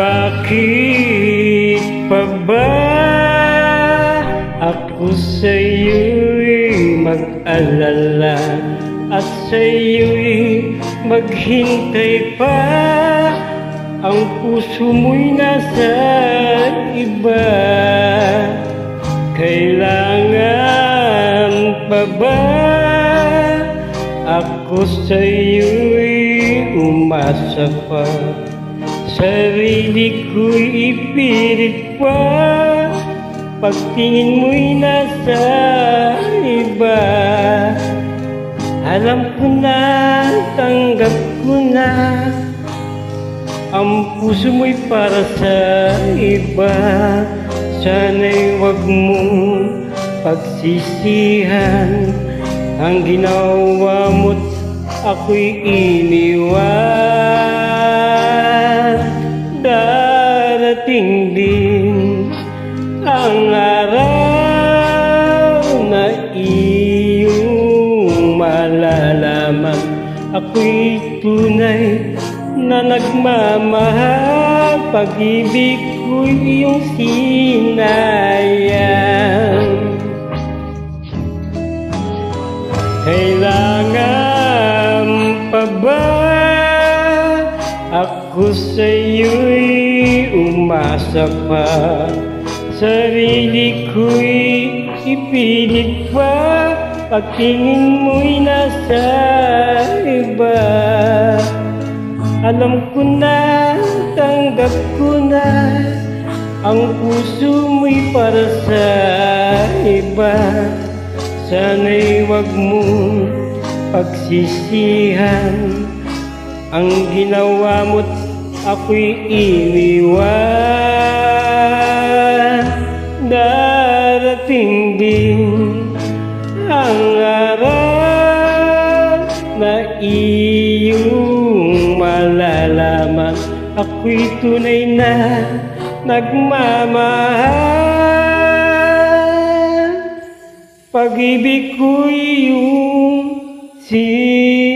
Bakit pa ba ako sa'yo'y mag-alala at sa'yo'y maghintay pa? Ang puso mo'y nasa iba. Kailangan pa ba ako sa'yo'y umasa pa? Sarili ko'y ipilit pa, pagtingin mo'y nasa iba. Alam ko na, tanggap ko na, ang puso mo'y para sa iba. Sana'y wag mong pagsisihan ang ginawa mo't ako'y iniwan. Darating din ang araw na iyong malalaman ako'y tunay na nagmamahal. Pag-ibig ko'y iyong sinayang. Kailangan pa ba ako sa'yo'y umasa pa? Sarili ko'y ipilit pa, pagtingin mo'y nasa iba. Alam ko na, tanggap ko na, ang puso mo'y para sa iba. Sana'y wag mong pagsisihan ang ginawa mo't ako'y iniwan. Darating din ang araw na iyong malalaman ako'y tunay na nagmamahal. Pag-ibig ko'y iyong sinayang.